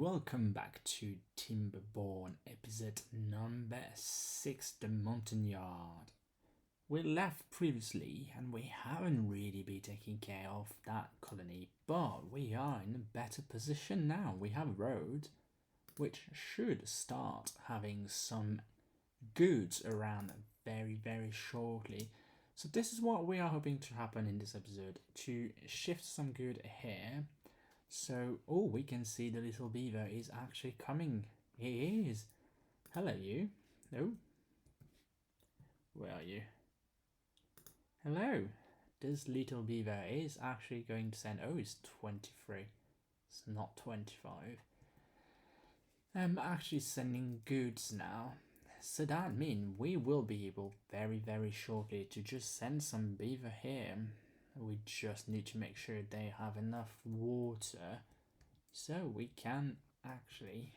welcome back to Timberborn episode number 6, the Montagnard. We left previously and we haven't really been taking care of that colony, but we are in a better position now. We have a road which should start having some goods around very shortly. So this is what we are hoping to happen in this episode, to shift some good here. So, we can see the little beaver is actually coming. He is. Hello, you. No? Where are you? Hello. This little beaver is actually going to send... Oh, it's 23. It's not 25. I'm actually sending goods now. So that means we will be able very shortly to just send some beaver here. We just need to make sure they have enough water so we can actually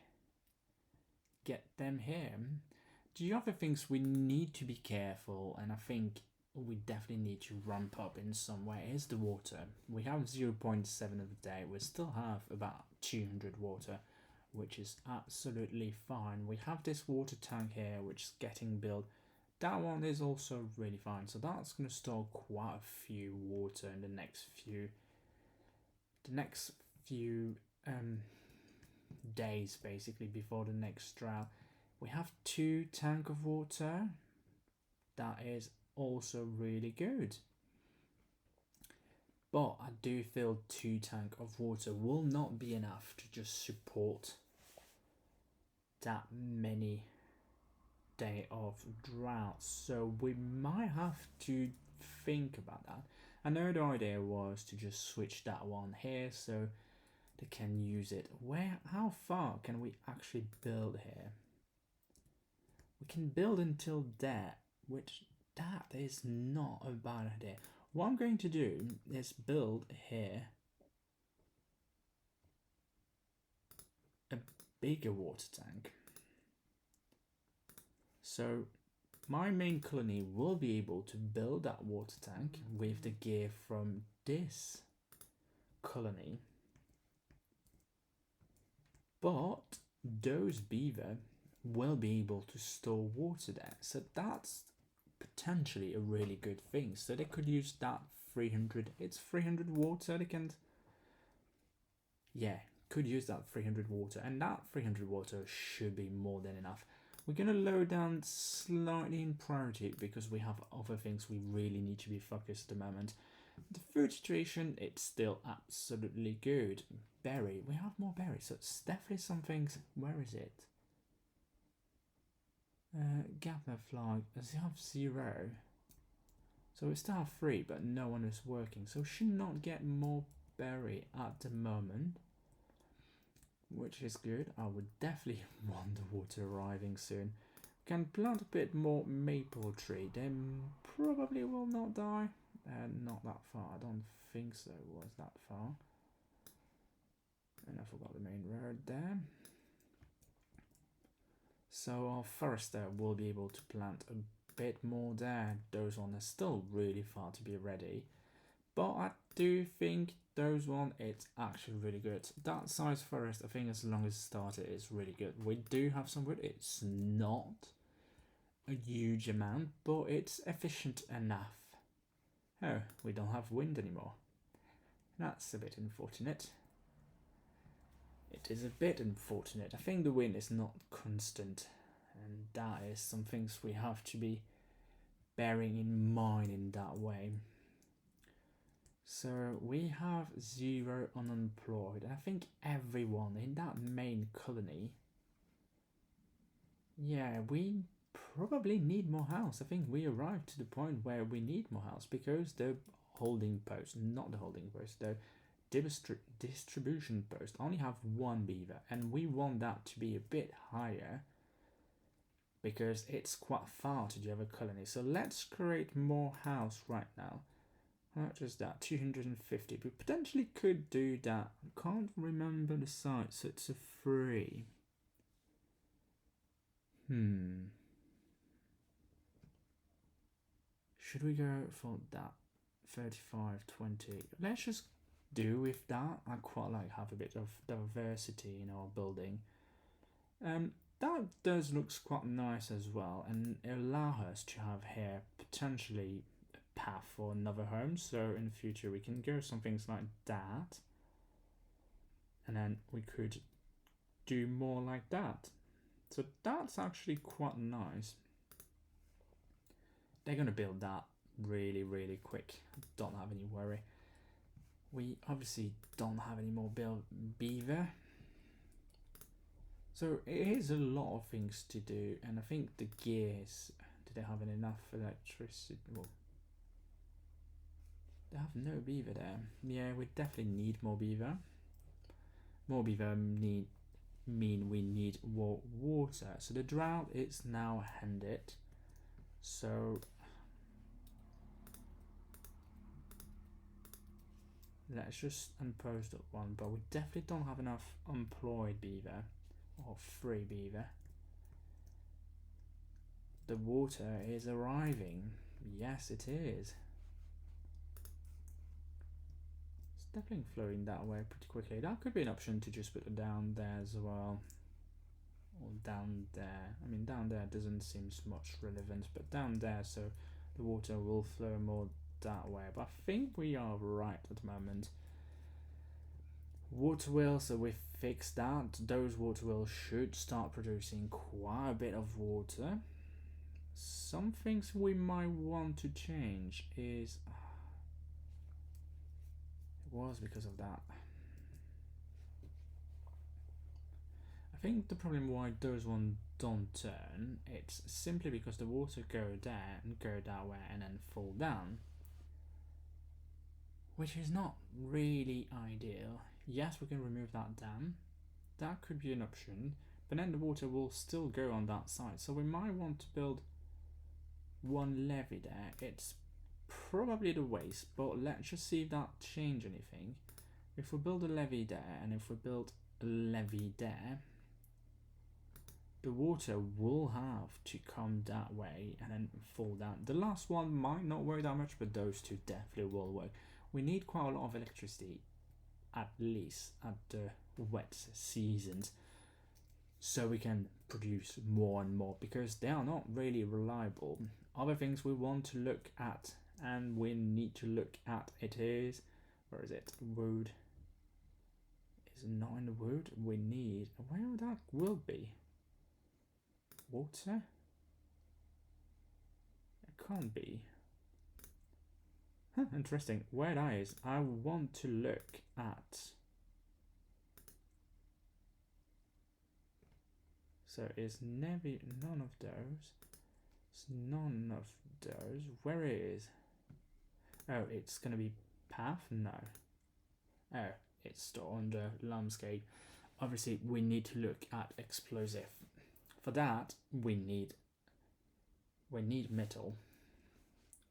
get them here. The other things we need to be careful, and I think we definitely need to ramp up in some way, is the water. We have 0.7 of the day. We still have about 200 water, which is absolutely fine. We have this water tank here which is getting built. That one is also really fine, so that's going to store quite a few water in the next few days, basically, before the next drought. We have 2 tanks of water. That is also really good. But I do feel 2 tanks of water will not be enough to just support that many day of drought, so we might have to think about that. I know the idea was to just switch that one here so they can use it. How far can we actually build here? We can build until there, which that is not a bad idea. What I'm going to do is build here a bigger water tank. So my main colony will be able to build that water tank with the gear from this colony. But those beaver will be able to store water there. So that's potentially a really good thing. So they could use that 300. It's 300 water. They can... Yeah, could use that 300 water. And that 300 water should be more than enough. We're going to lower down slightly in priority because we have other things we really need to be focused at the moment. The food situation, it's still absolutely good. Berry, we have more berries, so it's definitely some things. Where is it? Gather fly, does it have 0? So we still have 3, but no one is working, so we should not get more berry at the moment, which is good. I would definitely want the water arriving soon. Can plant a bit more maple tree. They probably will not die. Not that far. I don't think so. It was that far. And I forgot the main road there. So our forester will be able to plant a bit more there. Those ones are still really far to be ready. But I do think those one, it's actually really good. That size forest, I think as long as it started, it's really good. We do have some wood. It's not a huge amount, but it's efficient enough. Oh, we don't have wind anymore. That's a bit unfortunate. It is a bit unfortunate. I think the wind is not constant, and that is some things we have to be bearing in mind in that way. So we have 0 unemployed, and I think everyone in that main colony, yeah, we probably need more house. I think we arrived to the point where we need more house because the holding post, not the holding post, the distribution post only have 1 beaver, and we want that to be a bit higher because it's quite far to the other colony. So let's create more house right now. How much is that? 250. We potentially could do that. I can't remember the site, so it's a 3. Should we go for that? 35, 20. Let's just do with that. I quite like have a bit of diversity in our building. That does looks quite nice as well, and it allows us to have here potentially a path for another home. So in the future we can go some things like that, and then we could do more like that. So that's actually quite nice. They're gonna build that really quick. Don't have any worry. We obviously don't have any more beaver. So it is a lot of things to do, and I think the gears, do they have enough electricity? Well, they have no beaver there. Yeah, we definitely need more beaver. More beaver mean we need more water. So the drought is now ended. So let's just unpost that one, but we definitely don't have enough employed beaver or free beaver. The water is arriving. Yes, it is. It's definitely flowing that way pretty quickly. That could be an option to just put it down there as well. Or down there. I mean, down there doesn't seem much relevant, but down there, so the water will flow more that way. But I think we are right at the moment. Water wheels, so we fixed that. Those water wheels should start producing quite a bit of water. Some things we might want to change is it was because of that. I think the problem why those ones don't turn, it's simply because the water go there and go that way and then fall down, which is not really ideal. Yes, we can remove that dam. That could be an option, but then the water will still go on that side. So we might want to build one levee there. It's probably the waste, but let's just see if that change anything. If we build a levee there and if we build a levee there, the water will have to come that way and then fall down. The last one might not work that much, but those two definitely will work. We need quite a lot of electricity, at least at the wet seasons, so we can produce more and more, because they are not really reliable. Other things we want to look at, and we need to look at, it is, where is it, wood. Is it not in the wood? We need, where that will be, water? It can't be. Huh, interesting. Where that is, I want to look at. So it's never none of those. It's none of those. Where it is? Oh, it's gonna be path? No. Oh, it's still under landscape. Obviously, we need to look at explosive. For that, we need metal,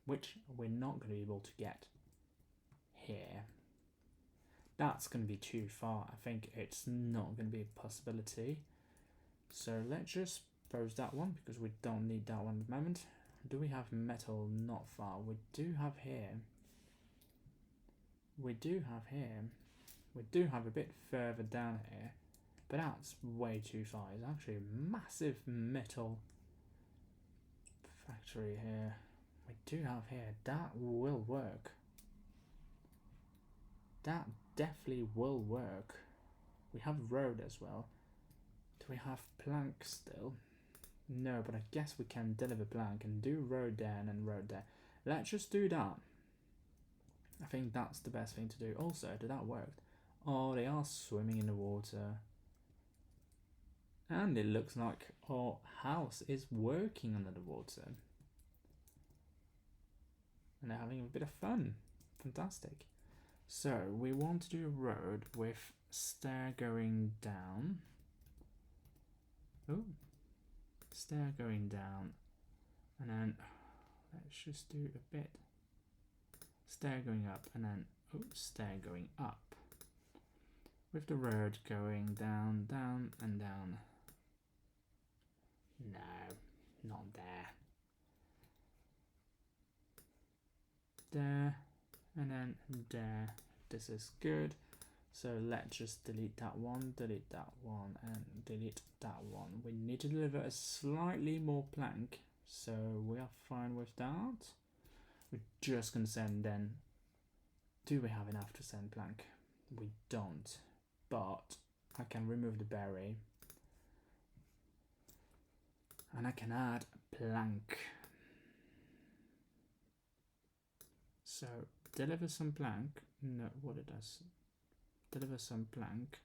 which we're not going to be able to get here. That's going to be too far. I think it's not going to be a possibility. So let's just pause that one, because we don't need that one at the moment. Do we have metal? Not far. We do have here. We do have here. We do have a bit further down here, but that's way too far. It's actually a massive metal factory here. We do have here. That will work. That definitely will work. We have road as well. Do we have plank still? No, but I guess we can deliver plank and do road there and then road there. Let's just do that. I think that's the best thing to do. Also, did that work? Oh, they are swimming in the water. And it looks like our house is working under the water. And they're having a bit of fun. Fantastic. So, we want to do a road with stair going down. Oh, stair going down. And then, let's just do a bit. Stair going up, and then, oh, stair going up. With the road going down, down, and down. No, not there. There, and then there, This is good. So let's just delete that one, and delete that one. We need to deliver a slightly more plank, so we are fine with that. We're just gonna send then. Do we have enough to send plank? We don't, but I can remove the berry and I can add plank. So deliver some plank. No, what it does? Deliver some plank.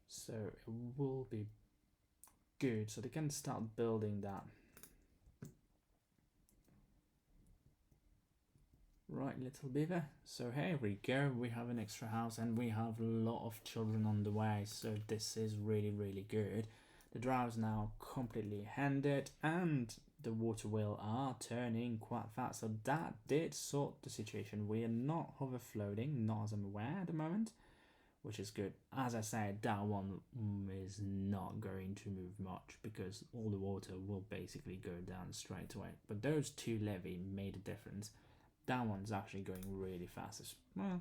So it will be good. So they can start building that. Right, little beaver. So here we go. We have an extra house and we have a lot of children on the way. So this is really, really good. The drought is now completely ended and the water wheel are turning quite fast. So that did sort the situation. We are not overflowing, not as I'm aware at the moment, which is good. As I said, that one is not going to move much because all the water will basically go down straight away. But those two levee made a difference. That one's actually going really fast. Well,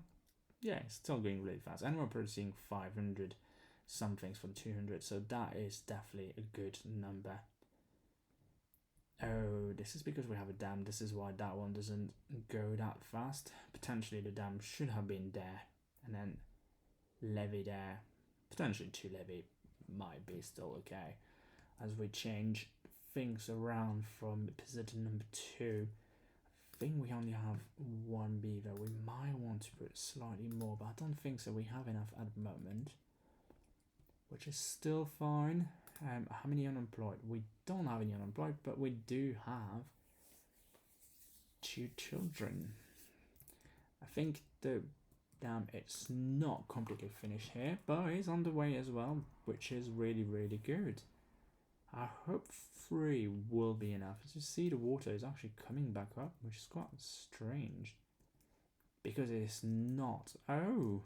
yeah, it's still going really fast. And we're producing 500 somethings for the 200. So that is definitely a good number. Oh, this is because we have a dam. This is why that one doesn't go that fast. Potentially the dam should have been there. And then levee there. Potentially 2 levee might be still okay. As we change things around from position number 2. I think we only have 1 beaver. We might want to put slightly more, but I don't think so. We have enough at the moment, which is still fine. How many unemployed? We don't have any unemployed, but we do have 2 children. I think the dam it's not completely finished here, but it's on the way as well, which is really, really good. I hope 3 will be enough. As you see, the water is actually coming back up, which is quite strange. Because it's not. Oh!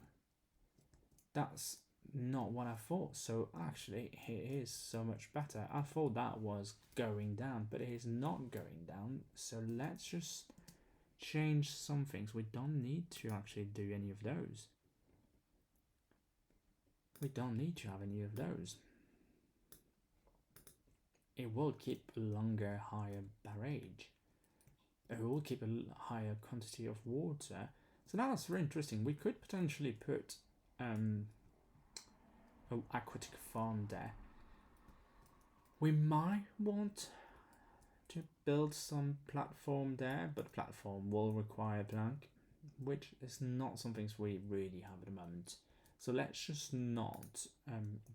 That's not what I thought. So actually, it is so much better. I thought that was going down, but it is not going down. So let's just change some things. We don't need to actually do any of those. We don't need to have any of those. It will keep longer, higher barrage. It will keep a higher quantity of water. So that's very interesting. We could potentially put an aquatic farm there. We might want to build some platform there, but platform will require plank, which is not something we really have at the moment. So let's just not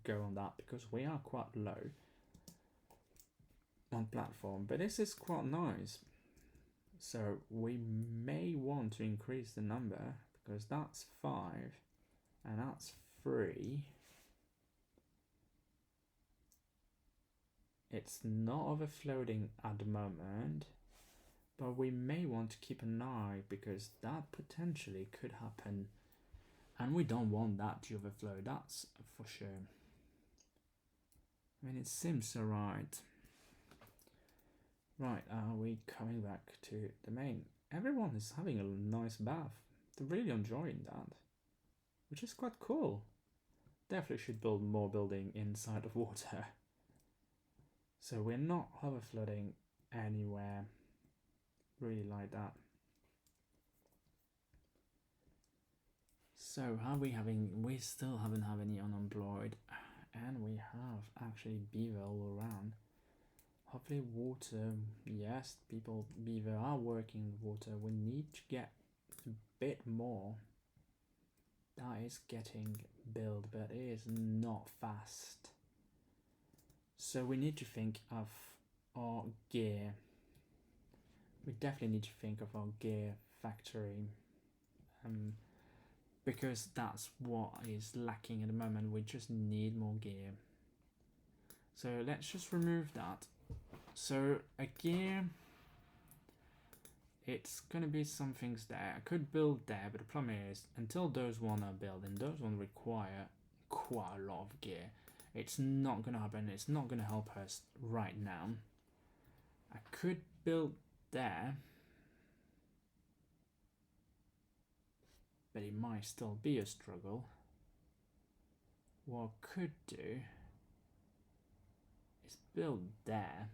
go on that because we are quite low on platform, but this is quite nice. So we may want to increase the number because that's 5 and that's 3. It's not overflowing at the moment, but we may want to keep an eye because that potentially could happen and we don't want that to overflow, that's for sure. I mean, it seems so right. Right, are we coming back to the main? Everyone is having a nice bath. They're really enjoying that, which is quite cool. Definitely should build more building inside of water. So we're not overflooding anywhere really like that. So we still haven't have any unemployed, and we have actually beaver all around. Hopefully water, yes, beaver are working with water. We need to get a bit more. That is getting built, but it is not fast. So we need to think of our gear. We definitely need to think of our gear factory. Because that's what is lacking at the moment. We just need more gear. So let's just remove that. So a gear, it's gonna be some things there. I could build there, but the problem is until those one are built, and those one require quite a lot of gear. It's not gonna happen. It's not gonna help us right now. I could build there. but it might still be a struggle. What I could do is build there.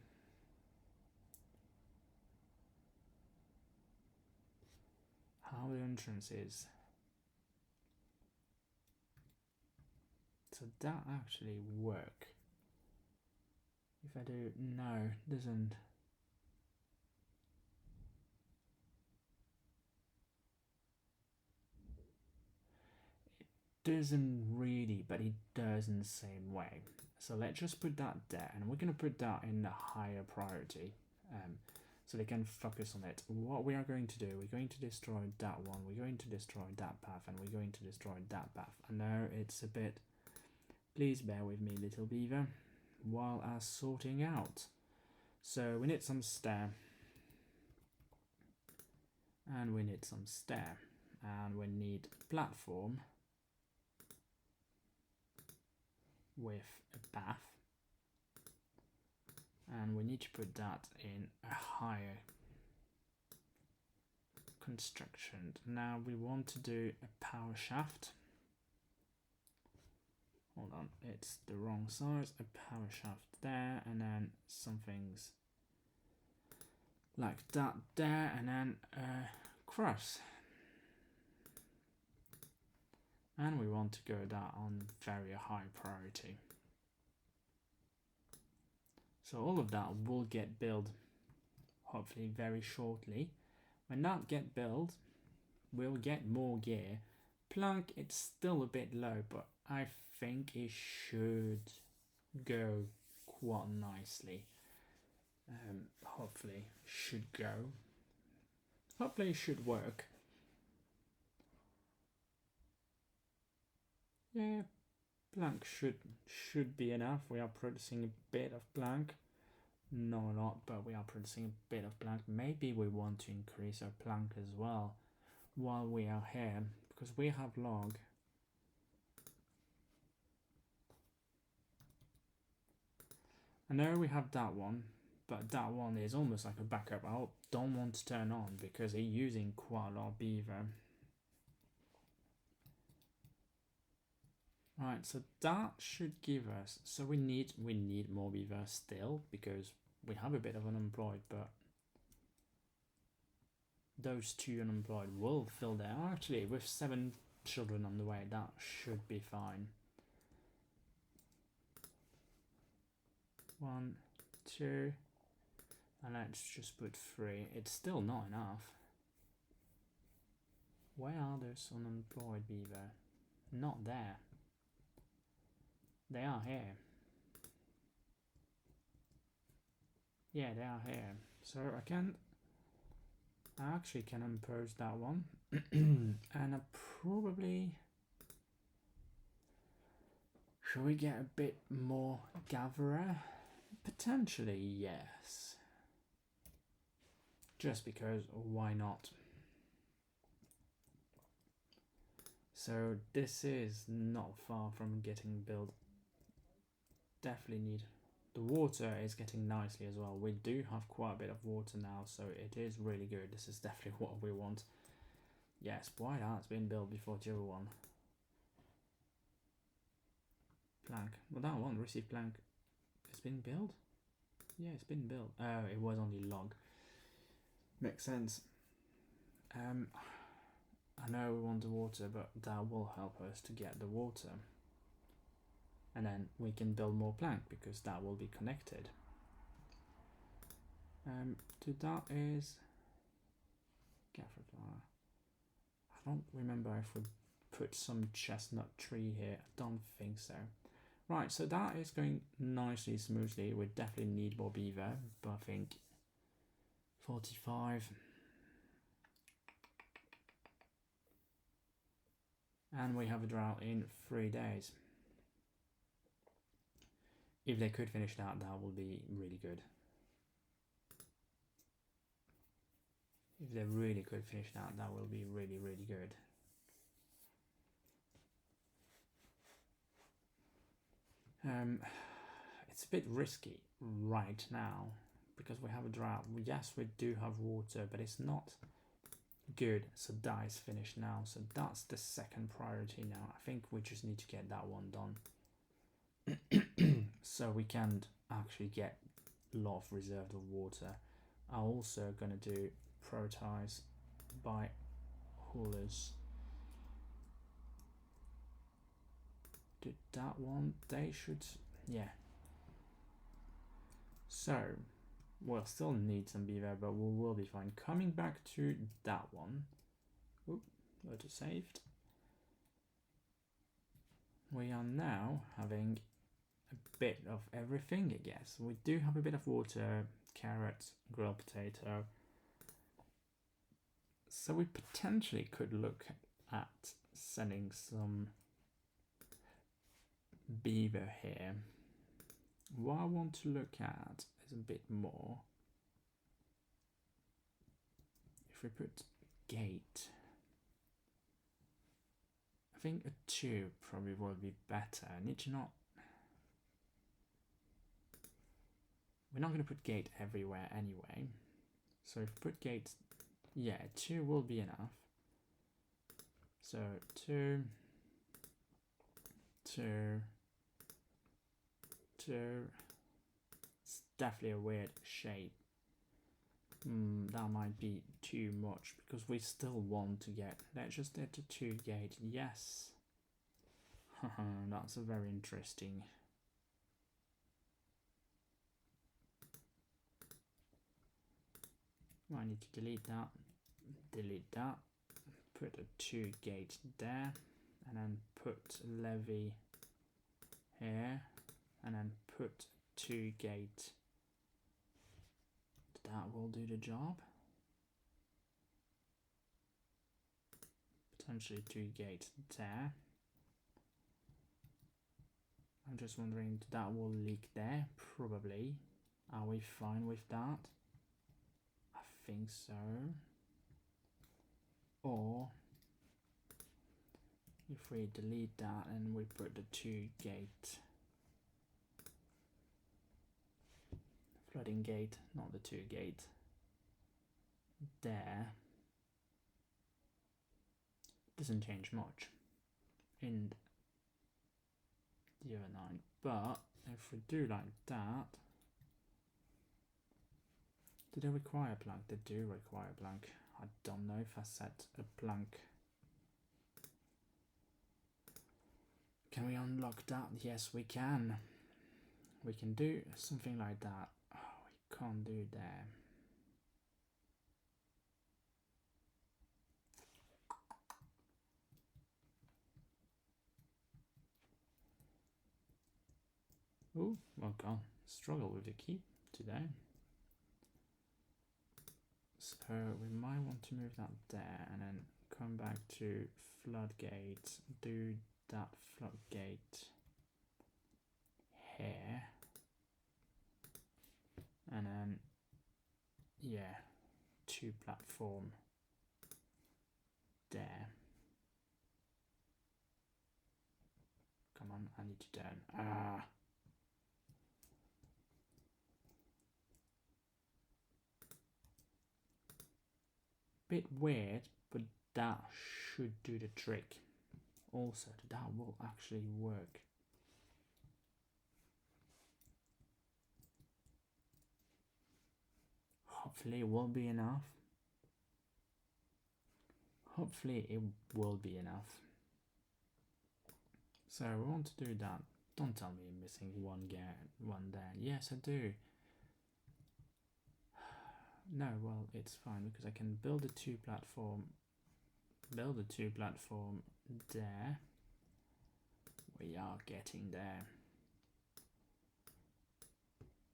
How the entrance is. So that actually work. If I do, no, it doesn't. Doesn't really, but it does in the same way. So let's just put that there, and we're going to put that in the higher priority, so they can focus on it. What we are going to do, we're going to destroy that one, we're going to destroy that path, and we're going to destroy that path. I know it's a bit, please bear with me, little beaver, while I'm sorting out. So we need some stair, and we need some stair, and we need platform with a path, and we need to put that in a higher construction. Now we want to do a power shaft. Hold on, it's the wrong size. A power shaft there, and then some things like that there, and then a cross. And we want to go that on very high priority. So all of that will get built hopefully very shortly. When that get built, we'll get more gear. Plank, it's still a bit low, but I think it should go quite nicely. Hopefully should go. Hopefully it should work. Yeah, plank should be enough. We are producing a bit of plank. Not a lot, but we are producing a bit of plank. Maybe we want to increase our plank as well while we are here, because we have log. I know we have that one, but that one is almost like a backup. I don't want to turn on because it's using quite a lot of beaver. Right, so that should give us, so we need more beaver still, because we have a bit of unemployed, but those 2 unemployed will fill there. Actually, with 7 children on the way, that should be fine. 1, 2, and let's just put 3. It's still not enough. Where are those unemployed beaver? Not there. They are here. Yeah, they are here. So I actually can impose that one. And I probably, should we get a bit more gatherer? Potentially, yes. Just because, why not? So this is not far from getting built. Definitely need. The water is getting nicely as well. We do have quite a bit of water now, so it is really good. This is definitely what we want. Yes, why that's been built before the other one. Plank. Well, that one, receive plank. It's been built? Yeah, it's been built. Oh, it was only log. Makes sense. I know we want the water, but that will help us to get the water. And then we can build more plank because that will be connected. To that is Gaffer flower. I don't remember if we put some chestnut tree here. I don't think so. Right, so that is going nicely, smoothly. We definitely need more beaver, but I think 45. And we have a drought in 3 days. If they could finish that, that would be really good. If they really could finish that, that will be really, really good. It's a bit risky right now because we have a drought. Yes, we do have water, but it's not Good, so that is finished now. So that's the second priority now. I think we just need to get that one done. So we can actually get a lot of reserved of water. I'm also going to do prioritize by haulers. Did that one, they should, yeah. So we'll still need some beaver, but we will be fine. Coming back to that one. Oop, auto saved. We are now having a bit of everything, I guess. We do have a bit of water, carrots, grilled potato. So we potentially could look at sending some beaver here. What I want to look at is a bit more. If we put gate, I think a 2 probably will be better. I need to not. We're not going to put gate everywhere anyway. So if we put gate, yeah, 2 will be enough. So 2, 2, 2. It's definitely a weird shape. That might be too much because we still want to get. Let's just get to 2 gate. Yes. That's a very interesting. I need to delete that, put a 2 gate there, and then put levy here, and then put 2 gate. That will do the job. Potentially 2 gate there. I'm just wondering, that will leak there? Probably. Are we fine with that? I think so. Or if we delete that and we put the 2 gate, flooding gate, not the 2 gate, there, doesn't change much in the other 9. But if we do like that, do they require a blank? They do require a blank. I don't know if I set a blank. Can we unlock that? Yes, we can. We can do something like that. Oh, we can't do there. Oh, well, God, struggle with the key today. So we might want to move that there and then come back to floodgate, do that floodgate here, and then, yeah, 2 platform there. Come on, I need to turn. Bit weird, but that should do the trick. Also, that will actually work. Hopefully it will be enough. Hopefully it will be enough. So we want to do that. Don't tell me I'm missing one there. Yes, I do. No, well, it's fine because I can build a 2 platform. Build a 2 platform there. We are getting there.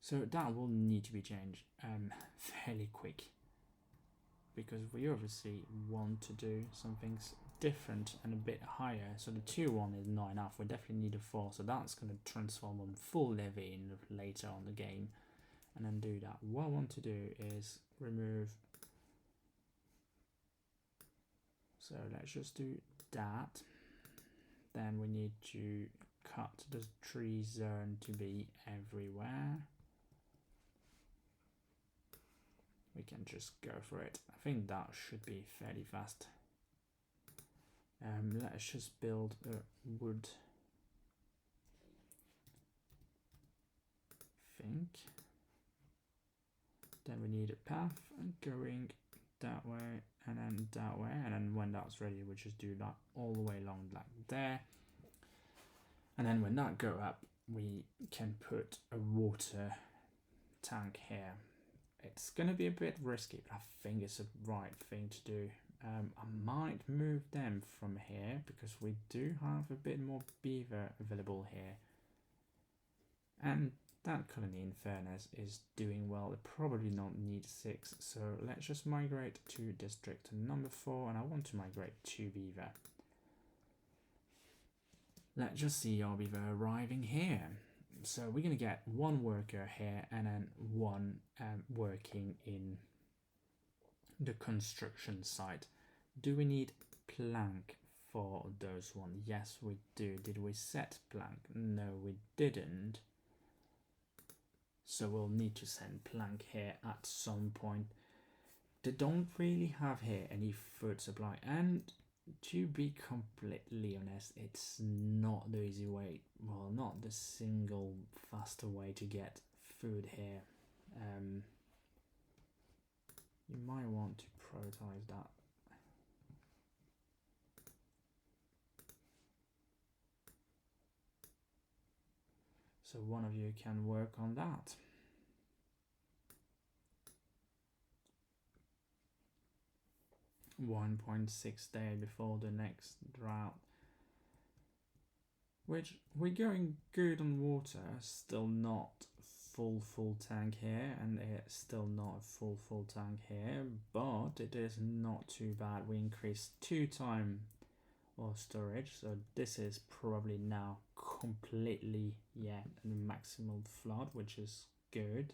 So that will need to be changed fairly quick, because we obviously want to do something different and a bit higher. So the 2-1 is not enough. We definitely need a 4. So that's going to transform on full levy in later on the game, and then do that. What I want to do is remove. So let's just do that. Then we need to cut the tree zone to be everywhere. we can just go for it. I think that should be fairly fast. Let's just build a wood think. Then we need a path and going that way and then that way, and then when that's ready we just do that all the way along like there, and then when that go up we can put a water tank here. It's gonna be a bit risky, but I think it's the right thing to do. I might move them from here because we do have a bit more beaver available here, and that colony in fairness is doing well. They probably not need 6, so let's just migrate to district number 4, and I want to migrate 2 beaver. Let's just see our beaver arriving here. So we're going to get 1 worker here and then 1 working in the construction site. Do we need plank for those ones? Yes, we do. Did we set plank? No, we didn't. So we'll need to send plank here at some point. They don't really have here any food supply, and to be completely honest, it's not the easy way, well, not the single faster way to get food here. You might want to prioritize that. So one of you can work on that. .6 day before the next drought, which we're going good on water. Still not full tank here, and it's still not a full tank here, but it is not too bad. We increased 2 times our storage, so this is probably now completely the maximum flood, which is good.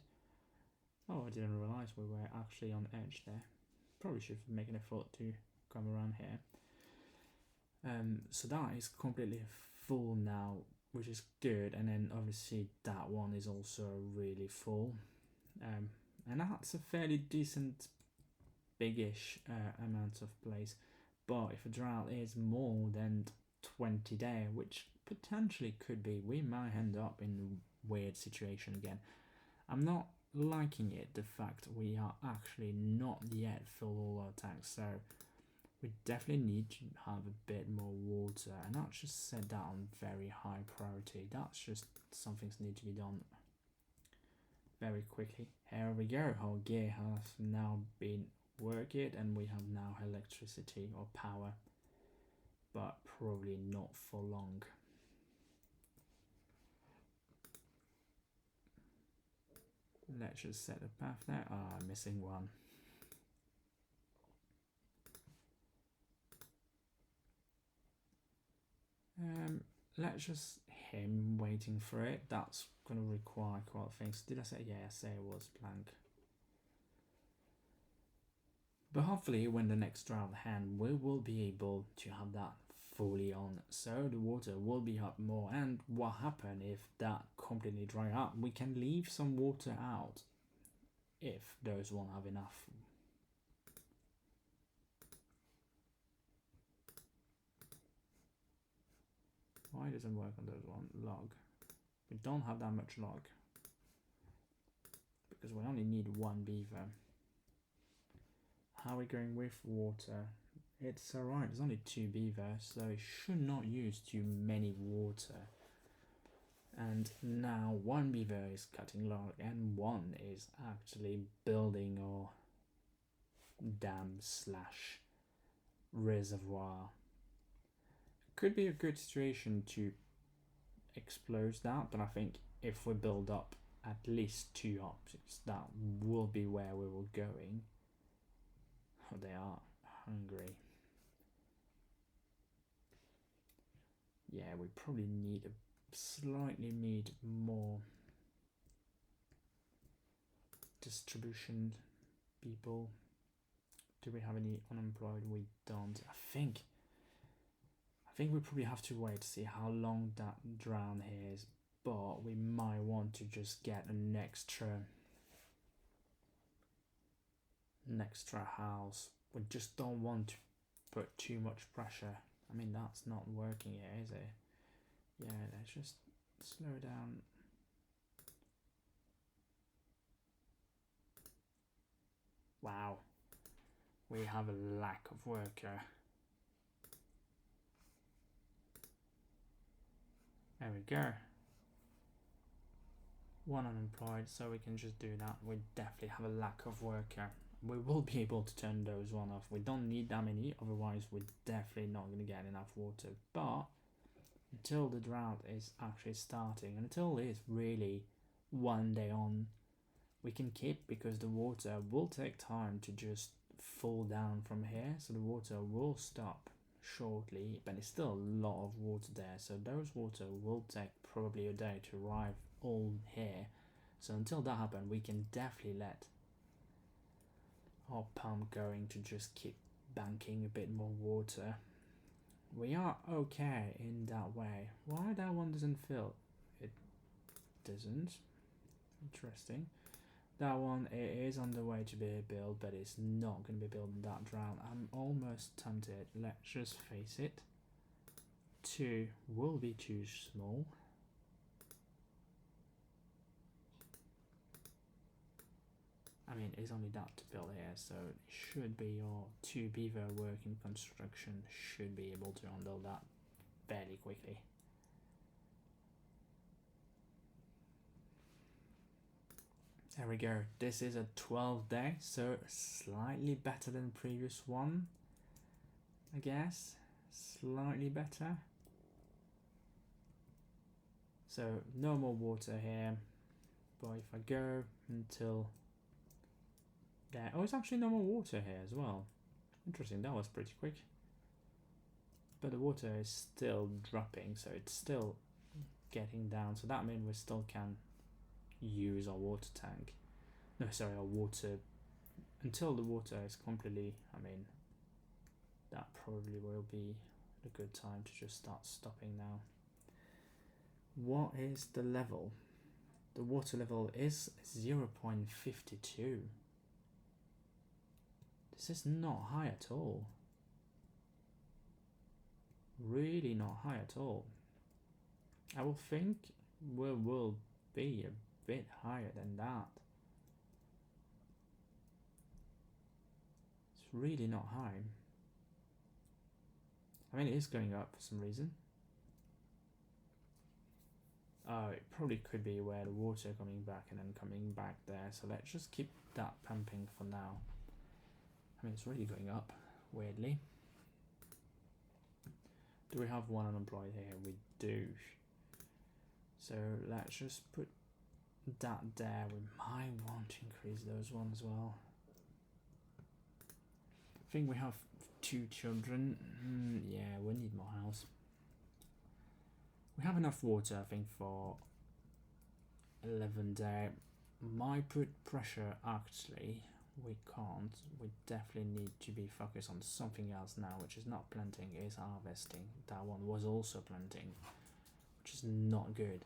Oh, I didn't realize we were actually on edge there. Probably should make an effort to come around here. So that is completely full now, which is good, and then obviously that one is also really full, and that's a fairly decent biggish amount of place. But if a drought is more than 20 days, which potentially could be, we might end up in a weird situation again. I'm not liking it, the fact we are actually not yet full all our tanks, so we definitely need to have a bit more water, and I'll just set that on very high priority. That's just something that needs to be done very quickly. Here we go, our gear has now been worked, and we have now electricity or power, but probably not for long. Let's just set a path there. I'm missing one. Let's just him waiting for it. That's going to require quite things. Did I say? Yeah, I say it was plank. But hopefully when the next drought hand, we will be able to have that fully on, so the water will be up more. And what happen if that completely dry up? We can leave some water out if those won't have enough. Why doesn't it work on those one? Log. We don't have that much log because we only need 1 beaver. How are we going with water? It's alright, there's only 2 beaver, so it should not use too many water. And now 1 beaver is cutting log and 1 is actually building our dam slash reservoir. Could be a good situation to explode that, but I think if we build up at least 2 options, that will be where we will going. Oh, they are hungry. Yeah, we probably slightly need more distribution people. Do we have any unemployed? We don't. I think we probably have to wait to see how long that drown here is, but we might want to just get an extra an extra house. We just don't want to put too much pressure. I mean, that's not working here, is it? Yeah, let's just slow down. Wow, we have a lack of worker. There we go. One unemployed, so we can just do that. We definitely have a lack of worker. We will be able to turn those one off. We don't need that many, otherwise we're definitely not going to get enough water. But until the drought is actually starting, until it's really one day on, we can keep, because the water will take time to just fall down from here. So the water will stop shortly, but it's still a lot of water there. So those water will take probably a day to arrive all here. So until that happens, we can definitely let our pump going to just keep banking a bit more water. We are okay in that way. Why that one doesn't fill? It doesn't. Interesting. That one, it is on the way to be built, but it's not going to be built in that drought. I'm almost tempted. Let's just face it. 2 will be too small. I mean, it's only that to build here, so it should be your 2 beaver working construction should be able to handle that fairly quickly. There we go. This is a 12 day, so slightly better than the previous one, I guess. Slightly better. So no more water here, but if I go until there, oh, it's actually no more water here as well. Interesting, that was pretty quick. But the water is still dropping, so it's still getting down. So that means we still can use our water tank. No, sorry, our water, until the water is completely, I mean, that probably will be a good time to just start stopping now. What is the level? The water level is 0.52. This is not high at all. Really not high at all. I will think we will be a bit higher than that. It's really not high. I mean, it is going up for some reason. Oh, it probably could be where the water coming back and then coming back there. So let's just keep that pumping for now. I mean, it's really going up, weirdly. Do we have one unemployed here? We do. So let's just put that there. We might want to increase those ones as well. I think we have 2 children. Yeah, we need more house. We have enough water, I think, for 11 day. Might put pressure, actually. We can't. We definitely need to be focused on something else now, which is not planting, is harvesting. That one was also planting, which is not good.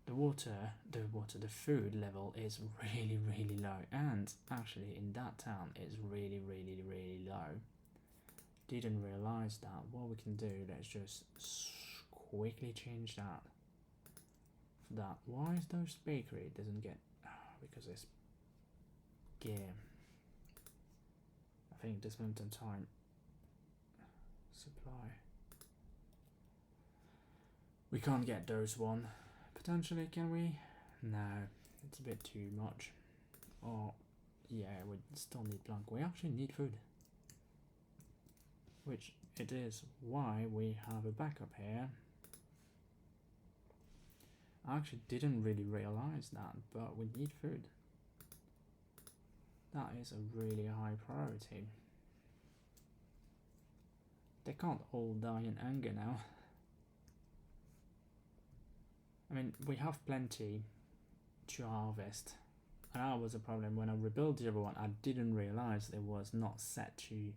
The food level is really, really low, and actually in that town it's really, really, really low. Didn't realize that. What we can do, let's just quickly change that. For that, why is those bakery? It doesn't get, because it's gear. I think this moment in time. Supply. We can't get those one. Potentially, can we? No, it's a bit too much. Oh, yeah, we still need blank. We actually need food. Which it is why we have a backup here. I actually didn't really realize that, but we need food. That is a really high priority. They can't all die in anger now. I mean, we have plenty to harvest. And that was a problem when I rebuilt the other one. I didn't realize it was not set to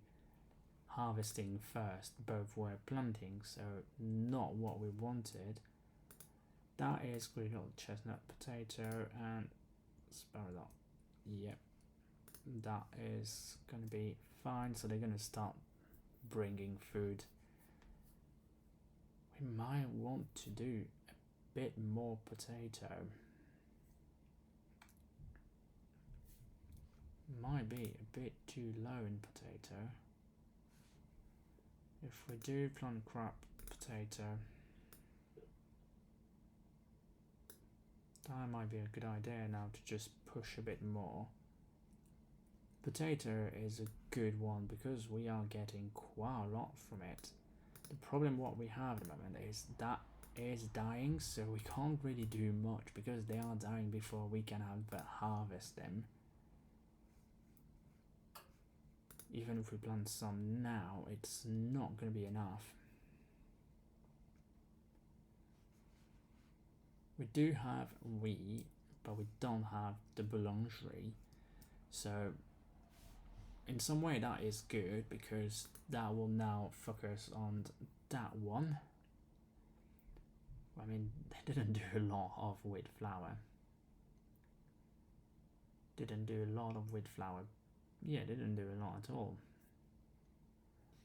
harvesting first. Both were planting, so not what we wanted. That is green old chestnut potato and sparrow. Yep. that is going to be fine. So they're going to start bringing food. We might want to do a bit more potato. Might be a bit too low in potato. If we do plant crop potato, that might be a good idea now to just push a bit more. Potato is a good one because we are getting quite a lot from it. The problem what we have at the moment is that is dying, so we can't really do much because they are dying before we can harvest them. Even if we plant some now, it's not going to be enough. We do have wheat, but we don't have the boulangerie. So in some way that is good because that will now focus on that one. I mean, they didn't do a lot of wheat flour. Didn't do a lot of wheat flour. Yeah, they didn't do a lot at all.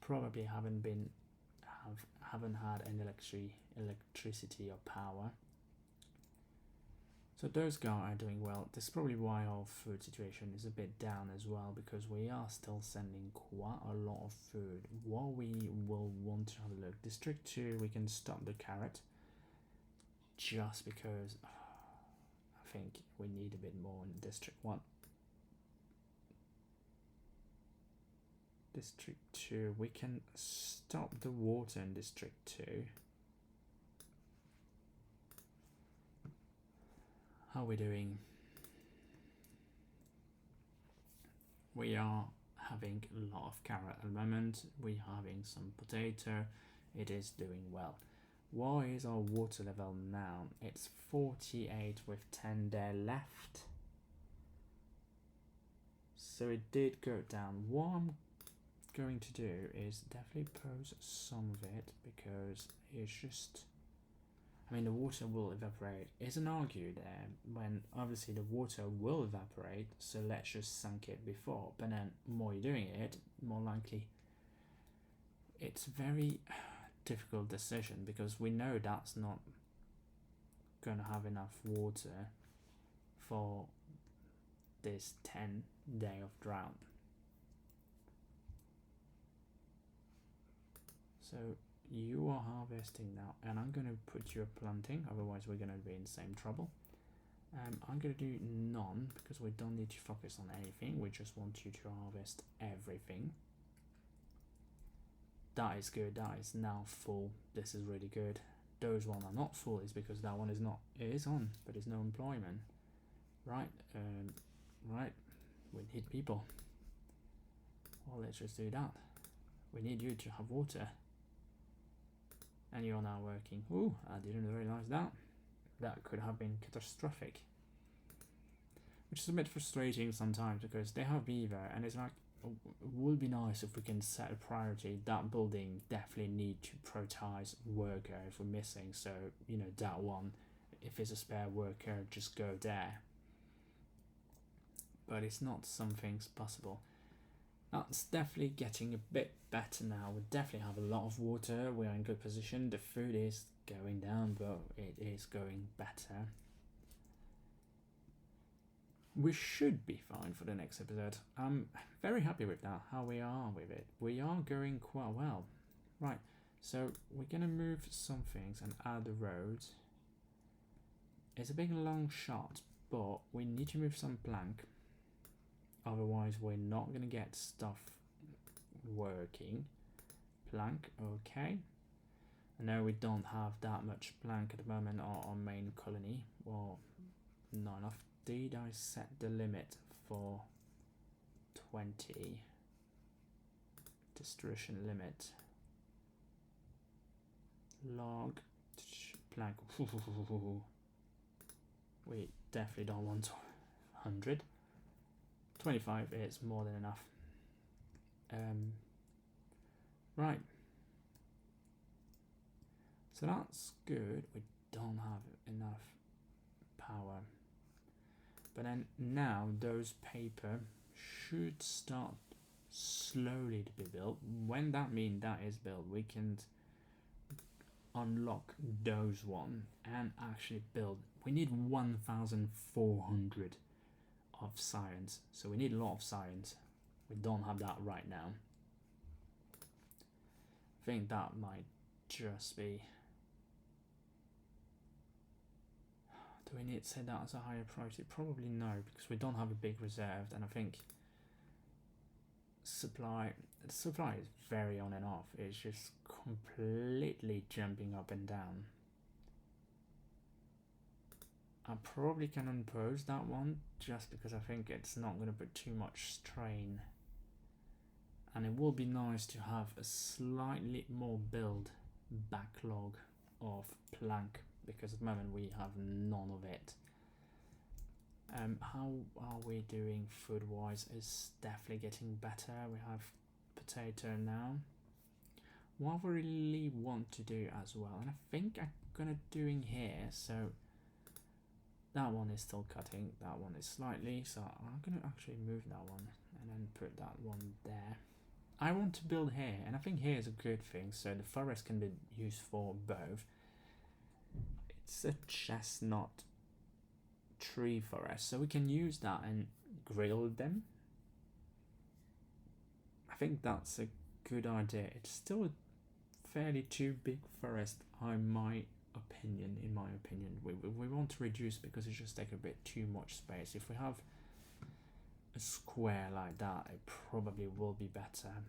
Probably haven't had any electricity or power. So those guys are doing well. This is probably why our food situation is a bit down as well, because we are still sending quite a lot of food. What we will want to have a look. District 2, we can stop the carrot. Just because I think we need a bit more in District 1. District 2, we can stop the water in District 2. How are we doing? We are having a lot of carrot at the moment. We're having some potato. It is doing well. What is our water level now? It's 48 with 10 there left. So it did go down. What I'm going to do is definitely pose some of it because it's just, I mean, the water will evaporate. Isn't argued there when obviously the water will evaporate, so let's just sunk it before. But then more you're doing it, more likely it's very difficult decision because we know that's not going to have enough water for this 10-day of drought. So you are harvesting now, and I'm going to put you a planting, otherwise we're going to be in the same trouble. I'm going to do none because we don't need to focus on anything. We just want you to harvest everything. That is good. That is now full. This is really good. Those one are not full is because that one is not. It is on, but there's no employment. Right. Right. We need people. Well, let's just do that. We need you to have water. And you're now working. Ooh, I didn't realize that. That could have been catastrophic. Which is a bit frustrating sometimes because they have beaver and it's like, it would be nice if we can set a priority. That building definitely need to prioritize worker if we're missing. So, you know, that one, if it's a spare worker, just go there. But it's not something's possible. That's definitely getting a bit better now. We definitely have a lot of water. We are in good position. The food is going down, but it is going better. We should be fine for the next episode. I'm very happy with that, how we are with it. We are going quite well. Right, so we're going to move some things and add the road. It's a big long shot, but we need to move some plank. Otherwise, we're not going to get stuff working. Plank, okay. I know we don't have that much plank at the moment on our main colony. Well, not enough. Did I set the limit for 20? Distribution limit. Log. Plank. We definitely don't want 100. 25 is more than enough. Right. So that's good. We don't have enough power. But then now those paper should start slowly to be built. When that means that is built, we can unlock those one and actually build. We need 1,400 of science, so we need a lot of science. We don't have that right now. I think that might just be. Do we need to say that as a higher priority? Probably no, because we don't have a big reserve, and I think the supply is very on and off. It's just completely jumping up and down. I probably can unpause that one just because I think it's not going to put too much strain, and it will be nice to have a slightly more build backlog of plank, because at the moment we have none of it. How are we doing food wise? Is definitely getting better. We have potato now. What I really want to do as well, and I think I'm gonna doing here, so that one is still cutting, that one is slightly, so I'm gonna actually move that one and then put that one there. I want to build here, and I think here is a good thing, so the forest can be used for both. It's a chestnut tree forest, so we can use that and grill them. I think that's a good idea. It's still a fairly too big forest, in my opinion. We want to reduce because it just takes a bit too much space. If we have a square like that, it probably will be better,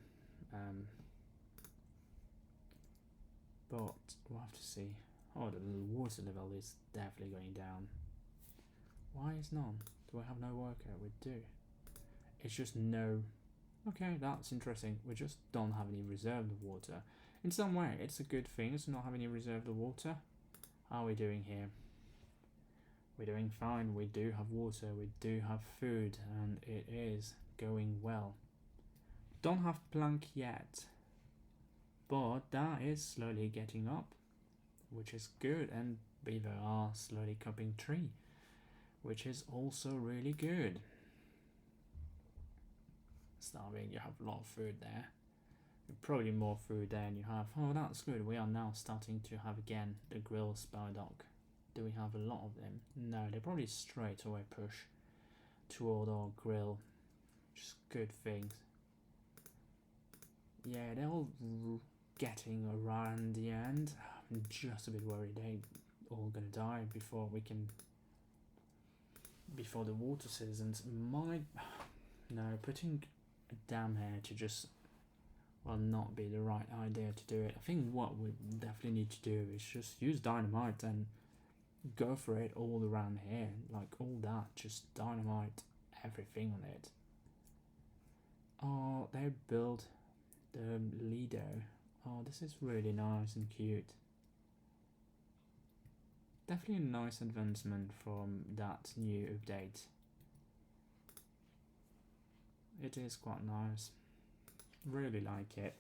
but we'll have to see. Oh, the water level is definitely going down. Why is none? Do I have no worker? We do. It's just no. Okay, that's interesting. We just don't have any reserved water. In some way, it's a good thing to not have any reserved water. How are we doing here? We're doing fine. We do have water. We do have food, and it is going well. Don't have plank yet, but that is slowly getting up, which is good. And beaver are slowly cutting tree, which is also really good. Starving, you have a lot of food there. Probably more food there than you have. Oh, that's good. We are now starting to have again the grill spowdog. Do we have a lot of them? No, they probably straight away push toward our grill. Just good things. Yeah, they're all getting around the end. I'm just a bit worried they all gonna die before we can. Before the water seasons. No, putting a dam here to just will not be the right idea to do it. I think what we definitely need to do is just use dynamite and go for it all around here, like all that, just dynamite everything on it. Oh, they built the Lido. Oh, this is really nice and cute. Definitely a nice advancement from that new update. It is quite nice. Really like it.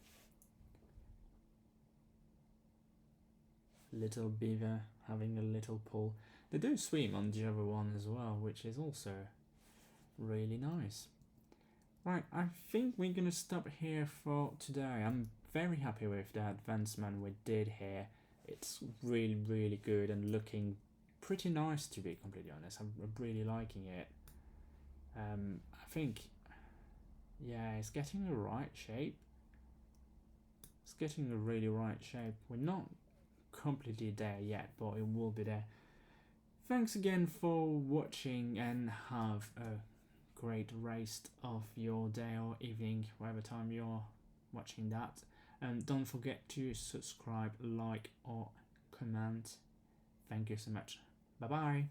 Little beaver having a little pool. They do swim on the other one as well, which is also really nice. Right, I think we're gonna stop here for today. I'm very happy with the advancement we did here. It's really good and looking pretty nice, to be completely honest. I'm really liking it. I think, yeah, it's getting the right shape. It's getting the really right shape. We're not completely there yet, but it will be there. Thanks again for watching, and have a great rest of your day or evening, whatever time you're watching that. And don't forget to subscribe, like, or comment. Thank you so much. Bye bye.